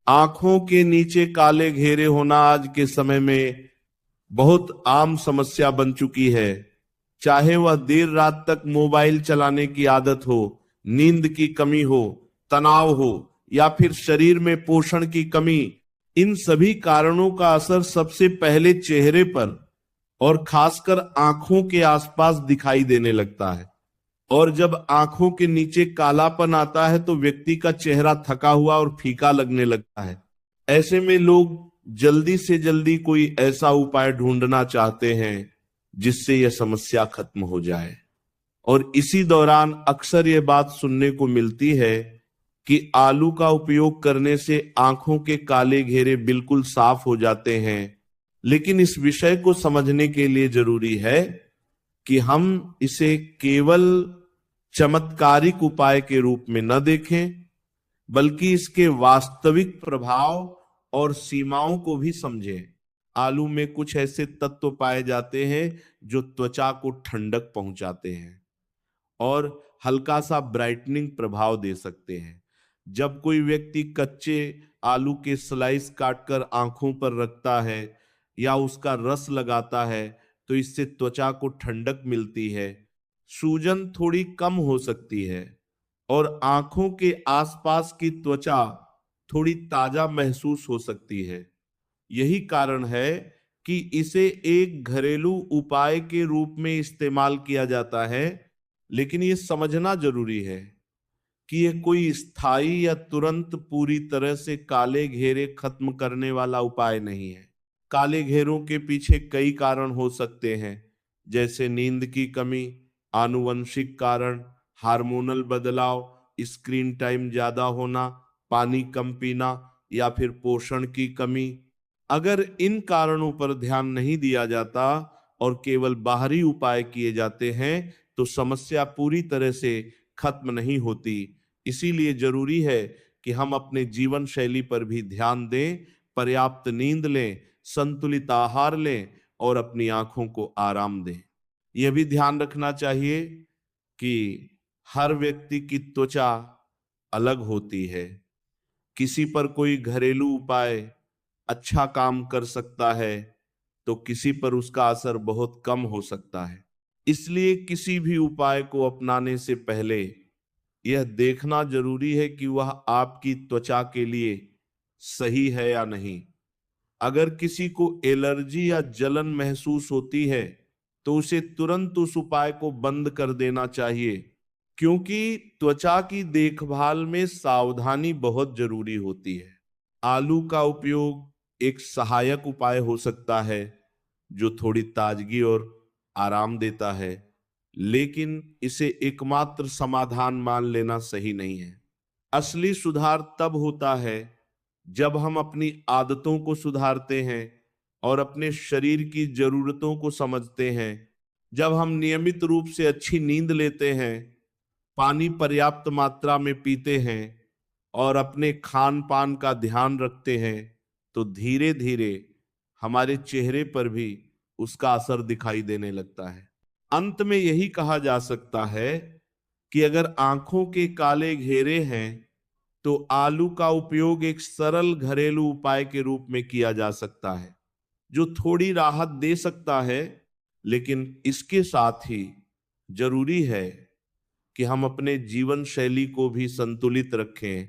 आंखों के नीचे काले घेरे होना आज के समय में बहुत आम समस्या बन चुकी है। चाहे वह देर रात तक मोबाइल चलाने की आदत हो, नींद की कमी हो, तनाव हो या फिर शरीर में पोषण की कमी, इन सभी कारणों का असर सबसे पहले चेहरे पर और खासकर आंखों के आसपास दिखाई देने लगता है। और जब आंखों के नीचे कालापन आता है तो व्यक्ति का चेहरा थका हुआ और फीका लगने लगता है। ऐसे में लोग जल्दी से जल्दी कोई ऐसा उपाय ढूंढना चाहते हैं जिससे यह समस्या खत्म हो जाए। और इसी दौरान अक्सर यह बात सुनने को मिलती है कि आलू का उपयोग करने से आंखों के काले घेरे बिल्कुल साफ हो जाते हैं। लेकिन इस विषय को समझने के लिए जरूरी है कि हम इसे केवल चमत्कारिक उपाय के रूप में न देखें, बल्कि इसके वास्तविक प्रभाव और सीमाओं को भी समझें। आलू में कुछ ऐसे तत्व पाए जाते हैं जो त्वचा को ठंडक पहुंचाते हैं और हल्का सा ब्राइटनिंग प्रभाव दे सकते हैं। जब कोई व्यक्ति कच्चे आलू के स्लाइस काटकर आंखों पर रखता है या उसका रस लगाता है तो इससे त्वचा को ठंडक मिलती है, सूजन थोड़ी कम हो सकती है और आंखों के आसपास की त्वचा थोड़ी ताजा महसूस हो सकती है। यही कारण है कि इसे एक घरेलू उपाय के रूप में इस्तेमाल किया जाता है। लेकिन ये समझना जरूरी है कि यह कोई स्थायी या तुरंत पूरी तरह से काले घेरे खत्म करने वाला उपाय नहीं है। काले घेरों के पीछे कई कारण हो सकते हैं, जैसे नींद की कमी, आनुवंशिक कारण, हार्मोनल बदलाव, स्क्रीन टाइम ज्यादा होना, पानी कम पीना या फिर पोषण की कमी। अगर इन कारणों पर ध्यान नहीं दिया जाता और केवल बाहरी उपाय किए जाते हैं तो समस्या पूरी तरह से खत्म नहीं होती। इसीलिए जरूरी है कि हम अपने जीवन शैली पर भी ध्यान दें, पर्याप्त नींद लें, संतुलित आहार लें और अपनी आंखों को आराम दें। यह भी ध्यान रखना चाहिए कि हर व्यक्ति की त्वचा अलग होती है। किसी पर कोई घरेलू उपाय अच्छा काम कर सकता है तो किसी पर उसका असर बहुत कम हो सकता है। इसलिए किसी भी उपाय को अपनाने से पहले यह देखना जरूरी है कि वह आपकी त्वचा के लिए सही है या नहीं। अगर किसी को एलर्जी या जलन महसूस होती है तो उसे तुरंत उस उपाय को बंद कर देना चाहिए, क्योंकि त्वचा की देखभाल में सावधानी बहुत जरूरी होती है। आलू का उपयोग एक सहायक उपाय हो सकता है जो थोड़ी ताजगी और आराम देता है, लेकिन इसे एकमात्र समाधान मान लेना सही नहीं है। असली सुधार तब होता है जब हम अपनी आदतों को सुधारते हैं और अपने शरीर की जरूरतों को समझते हैं। जब हम नियमित रूप से अच्छी नींद लेते हैं, पानी पर्याप्त मात्रा में पीते हैं और अपने खान पान का ध्यान रखते हैं तो धीरे धीरे हमारे चेहरे पर भी उसका असर दिखाई देने लगता है। अंत में यही कहा जा सकता है कि अगर आंखों के काले घेरे हैं तो आलू का उपयोग एक सरल घरेलू उपाय के रूप में किया जा सकता है जो थोड़ी राहत दे सकता है। लेकिन इसके साथ ही जरूरी है कि हम अपने जीवन शैली को भी संतुलित रखें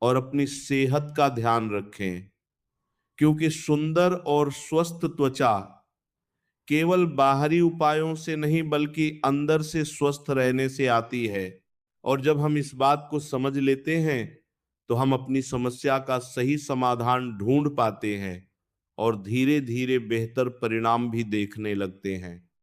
और अपनी सेहत का ध्यान रखें, क्योंकि सुंदर और स्वस्थ त्वचा केवल बाहरी उपायों से नहीं बल्कि अंदर से स्वस्थ रहने से आती है। और जब हम इस बात को समझ लेते हैं तो हम अपनी समस्या का सही समाधान ढूंढ पाते हैं और धीरे धीरे बेहतर परिणाम भी देखने लगते हैं।